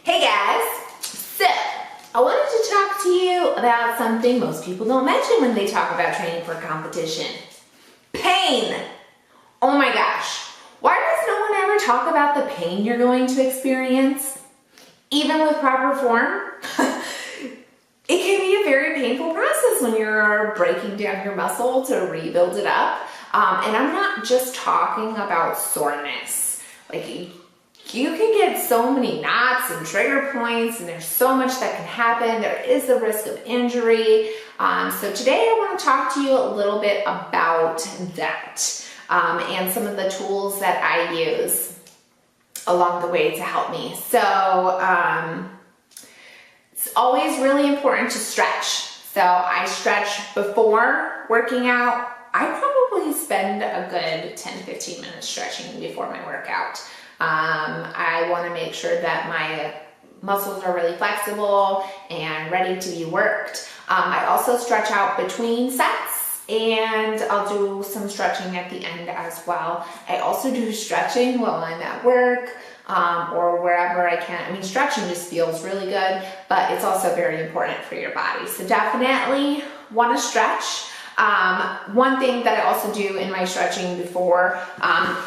Hey guys, so I wanted to talk to you about something most people don't mention when they talk about training for competition. Pain. Oh my gosh, why does no one ever talk about the pain you're going to experience? Even with proper form? It can be a very painful process when you're breaking down your muscle to rebuild it up. And I'm not just talking about soreness. Like, you can get so many knots and trigger points, and there's so much that can happen. There is the risk of injury. So today I want to talk to you a little bit about that and some of the tools that I use along the way to help me. So it's always really important to stretch. So I stretch before working out. I probably spend a good 10-15 minutes stretching before my workout. I want to make sure that my muscles are really flexible and ready to be worked. I also stretch out between sets, and I'll do some stretching at the end as well. I also do stretching while I'm at work or wherever I can. I mean, stretching just feels really good, but it's also very important for your body. So definitely want to stretch. One thing that I also do in my stretching before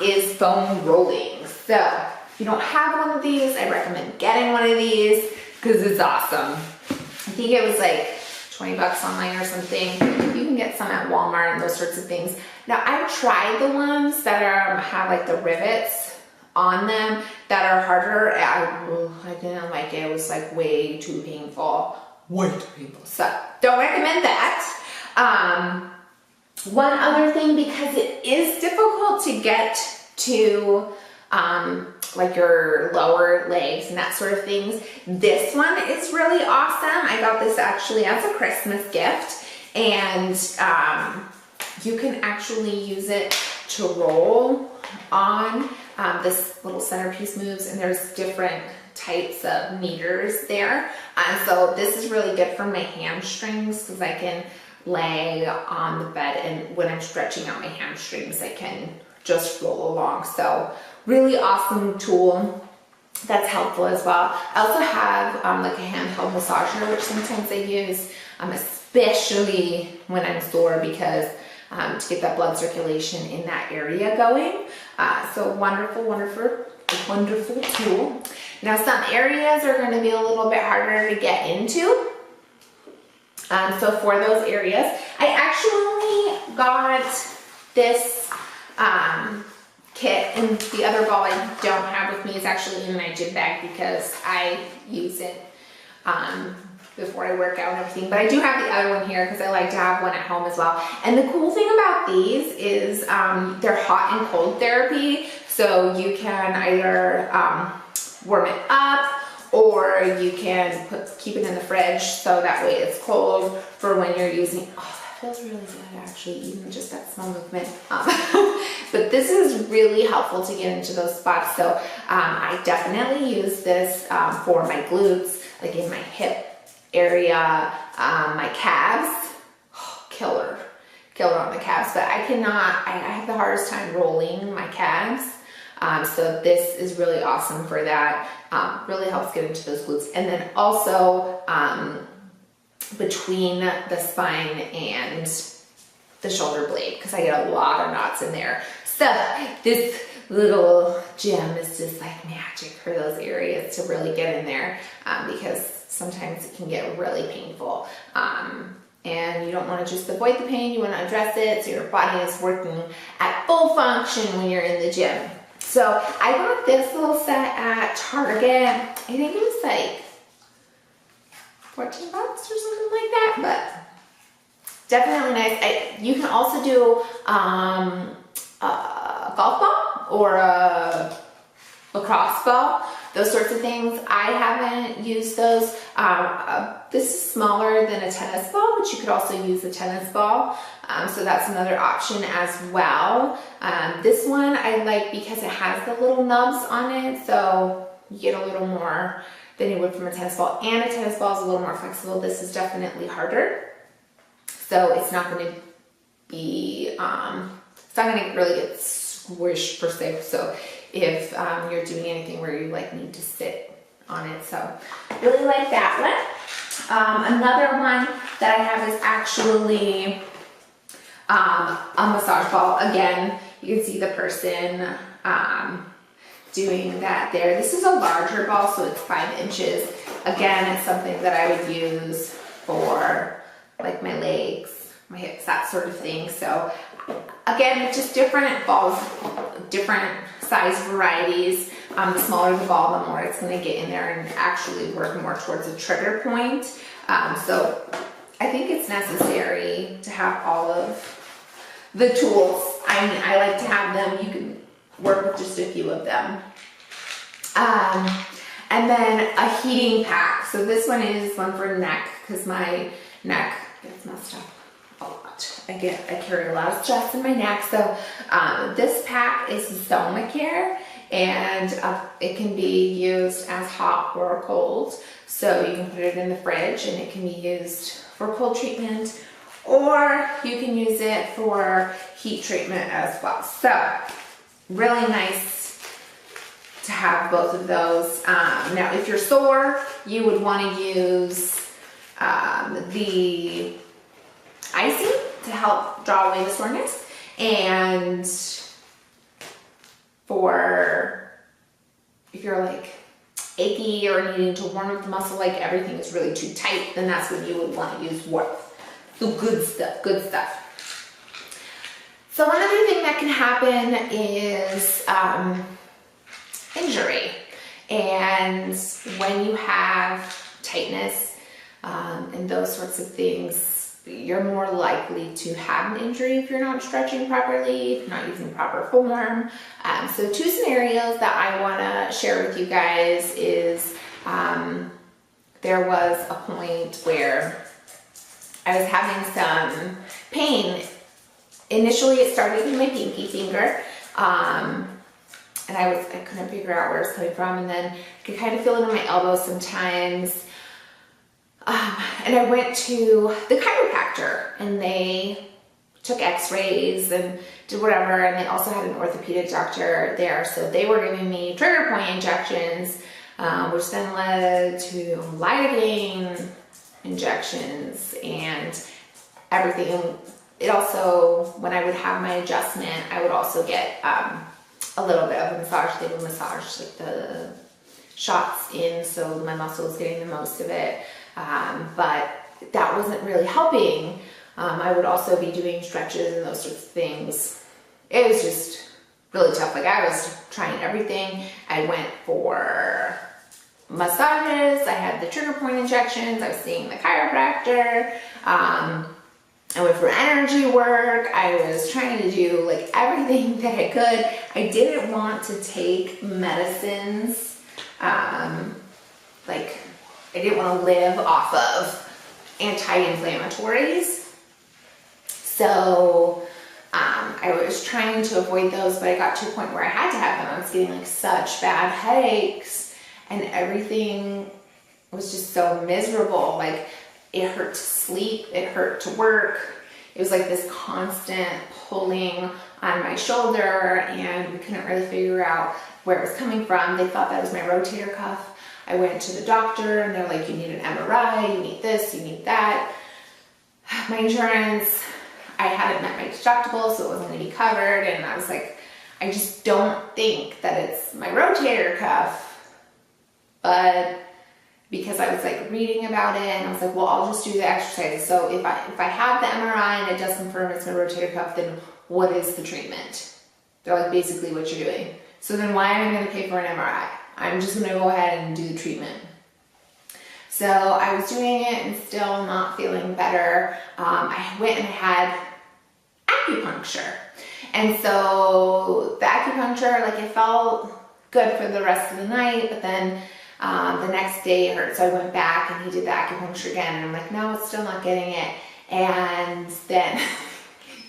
is foam rolling. So if you don't have one of these, I recommend getting one of these because it's awesome. I think it was like 20 bucks online or something. You can get some at Walmart and those sorts of things. Now I've tried the ones that have like the rivets on them that are harder. I didn't like it. It was like way too painful. Way too painful. So don't recommend that. One other thing, because it is difficult to get to like your lower legs and that sort of things, this one is really awesome. I got this actually as a Christmas gift, and you can actually use it to roll on. This little centerpiece moves, and there's different types of meters there. So this is really good for my hamstrings because I can lay on the bed, and when I'm stretching out my hamstrings, I can just roll along. So really awesome tool that's helpful as well. I also have like a handheld massager, which sometimes I use, especially when I'm sore, because to get that blood circulation in that area going. So wonderful tool. Now some areas are going to be a little bit harder to get into. So for those areas, I actually got this kit, and the other ball I don't have with me is actually in my gym bag because I use it before I work out and everything. But I do have the other one here because I like to have one at home as well. And the cool thing about these is they're hot and cold therapy. So you can either warm it up, or you can keep it in the fridge so that way it's cold for when you're using. Oh, that feels really good actually, even just that small movement. But this is really helpful to get into those spots. So I definitely use this for my glutes, like in my hip area, my calves. Oh, killer on the calves. But I have the hardest time rolling my calves. So this is really awesome for that. Really helps get into those glutes. And then also between the spine and the shoulder blade, because I get a lot of knots in there. So this little gem is just like magic for those areas to really get in there, because sometimes it can get really painful. And you don't want to just avoid the pain, you want to address it so your body is working at full function when you're in the gym. So I got this little set at Target. I think it was like 14 bucks or something like that, but definitely nice. You can also do a golf ball or a lacrosse ball, those sorts of things. I haven't used those. This is smaller than a tennis ball, but you could also use a tennis ball. So that's another option as well. This one I like because it has the little nubs on it, so you get a little more than you would from a tennis ball. And a tennis ball is a little more flexible. This is definitely harder. So it's not going to be, it's not going to really get squished per se. So if you're doing anything where you like need to sit on it. So really like that one. Another one that I have is actually a massage ball. Again, you can see the person doing that there. This is a larger ball, so it's 5 inches. Again, it's something that I would use for like my legs, my hips, that sort of thing. So again, it's just different balls, different size varieties. The smaller the ball, the more it's going to get in there and actually work more towards a trigger point. So I think it's necessary to have all of the tools. I mean, I like to have them. You can work with just a few of them. And then a heating pack. So this one is one for neck, because my neck gets messed up a lot. I carry a lot of stress in my neck. So this pack is Zomacare, and it can be used as hot or cold. So you can put it in the fridge and it can be used for cold treatment, or you can use it for heat treatment as well. So really nice to have both of those. Now, if you're sore, you would want to use the icing to help draw away the soreness. And for if you're like achy or needing to warm up the muscle, like everything is really too tight, then that's when you would want to use warmth. The good stuff. So one other thing that can happen is injury. And when you have tightness and those sorts of things, you're more likely to have an injury if you're not stretching properly, if you're not using proper form. So 2 scenarios that I want to share with you guys is there was a point where I was having some pain. Initially, it started in my pinky finger, and I couldn't figure out where it was coming from, and then I could kind of feel it in my elbow sometimes. And I went to the chiropractor, and they took x-rays and did whatever, and they also had an orthopedic doctor there, so they were giving me trigger point injections, which then led to lidocaine injections and everything. It also, when I would have my adjustment, I would also get a little bit of a massage. They would massage like the shots in, so my muscle was getting the most of it. But that wasn't really helping. I would also be doing stretches and those sorts of things. It was just really tough. Like, I was trying everything. I went for massages, I had the trigger point injections, I was seeing the chiropractor, I went for energy work, I was trying to do like everything that I could. I didn't want to take medicines, like I didn't want to live off of anti-inflammatories. So I was trying to avoid those, but I got to a point where I had to have them. I was getting like such bad headaches, and everything was just so miserable. Like, it hurt to sleep, it hurt to work. It was like this constant pulling on my shoulder, and we couldn't really figure out where it was coming from. They thought that was my rotator cuff. I went to the doctor, and they're like, you need an MRI, you need this, you need that. My insurance, I hadn't met my deductible, so it wasn't going to be covered, and I was like, I just don't think that it's my rotator cuff. But because I was like reading about it, and I was like, well, I'll just do the exercises. So if I have the MRI and it does confirm it's my rotator cuff, then what is the treatment? They're like, basically what you're doing. So then why am I going to pay for an MRI? I'm just going to go ahead and do the treatment. So I was doing it and still not feeling better. I went and I had acupuncture. And so the acupuncture, like, it felt good for the rest of the night, but then the next day it hurt. So I went back and he did the acupuncture again, and I'm like, no, it's still not getting it. And then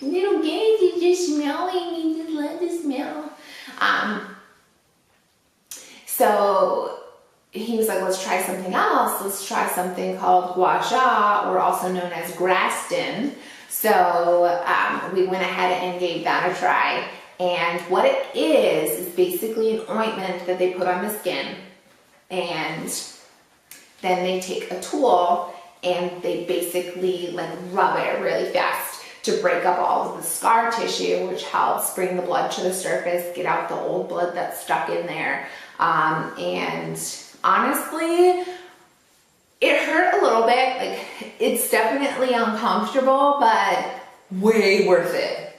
little kids, you're just smelling, you just love the smell. So he was like, let's try something else. Let's try something called Guasha, or also known as Graston. So we went ahead and gave that a try. And what it is basically an ointment that they put on the skin. and then they take a tool and they basically like rub it really fast to break up all of the scar tissue, which helps bring the blood to the surface, get out the old blood that's stuck in there. And honestly, it hurt a little bit. Like, it's definitely uncomfortable, but way worth it.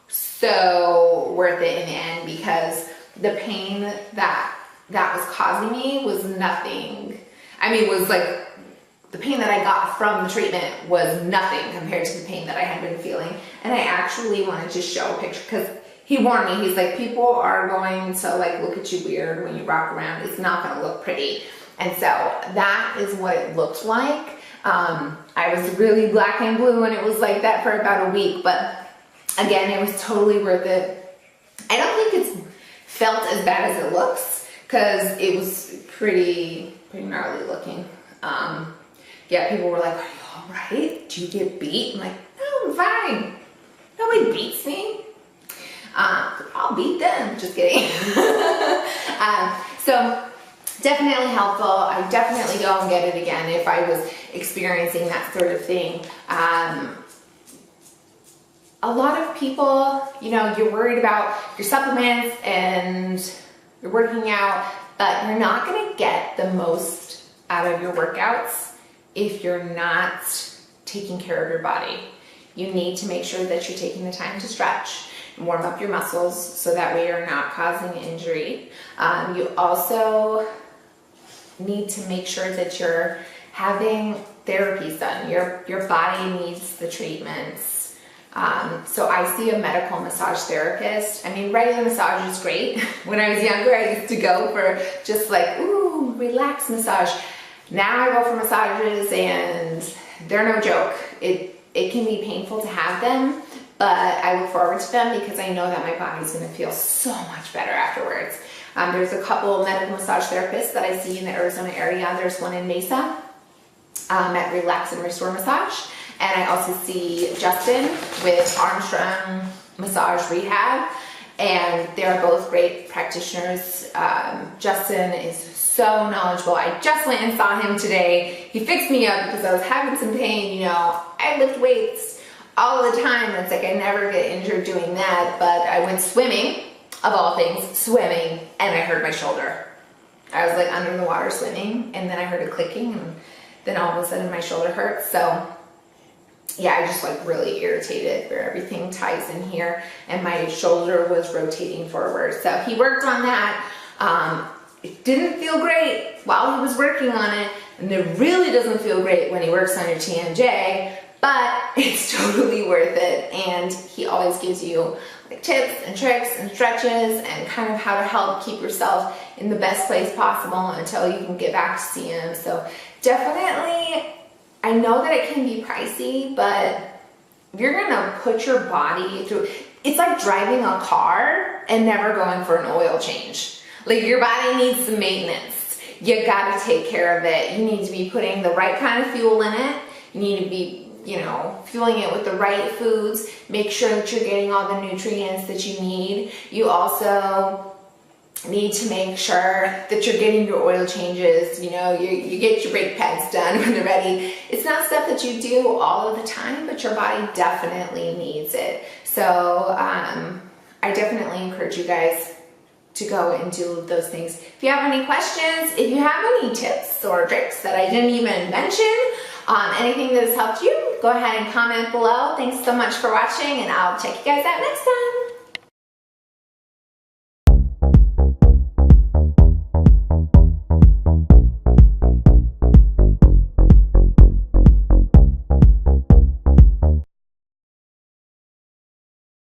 So worth it in the end, because the pain that was causing me was nothing. I mean, it was like, the pain that I got from the treatment was nothing compared to the pain that I had been feeling. And I actually wanted to show a picture, because he warned me. He's like, people are going to like look at you weird when you rock around. It's not going to look pretty. And so that is what it looked like. I was really black and blue and it was like that for about a week, but again, it was totally worth it. I don't think it's felt as bad as it looks, because it was pretty gnarly looking. Yeah, people were like, are you all right? Do you get beat? I'm like, no, I'm fine. Nobody beats me. I'll beat them. Just kidding. So definitely helpful. I definitely go and get it again if I was experiencing that sort of thing. A lot of people, you know, you're worried about your supplements and you're working out, but you're not going to get the most out of your workouts if you're not taking care of your body. You need to make sure that you're taking the time to stretch and warm up your muscles so that way you're not causing injury. You also need to make sure that you're having therapies done. Your body needs the treatments. So I see a medical massage therapist. I mean, regular massage is great. When I was younger, I used to go for just like, ooh, relax massage. Now I go for massages and they're no joke. It can be painful to have them, but I look forward to them because I know that my body's gonna feel so much better afterwards. There's a couple medical massage therapists that I see in the Arizona area. There's one in Mesa at Relax and Restore Massage. And I also see Justin with Armstrong Massage Rehab. And they're both great practitioners. Justin is so knowledgeable. I just went and saw him today. He fixed me up because I was having some pain. You know, I lift weights all the time. It's like I never get injured doing that. But I went swimming, of all things, swimming, and I hurt my shoulder. I was like under the water swimming, and then I heard a clicking, and then all of a sudden my shoulder hurt. So yeah, I just like really irritated where everything ties in here, and my shoulder was rotating forward. So he worked on that. It didn't feel great while he was working on it, and it really doesn't feel great when he works on your TMJ, but it's totally worth it. And he always gives you like tips and tricks and stretches and kind of how to help keep yourself in the best place possible until you can get back to see him. So definitely, I know that it can be pricey, but if you're gonna put your body through, it's like driving a car and never going for an oil change. Like, your body needs some maintenance. You gotta take care of it. You need to be putting the right kind of fuel in it. You need to be, you know, fueling it with the right foods. Make sure that you're getting all the nutrients that you need. You also need to make sure that you're getting your oil changes. You know, you get your brake pads done when they're ready. It's not stuff that you do all of the time, but your body definitely needs it. So I definitely encourage you guys to go and do those things. If you have any questions, if you have any tips or tricks that I didn't even mention, anything that has helped you, go ahead and comment below. Thanks so much for watching, and I'll check you guys out next time.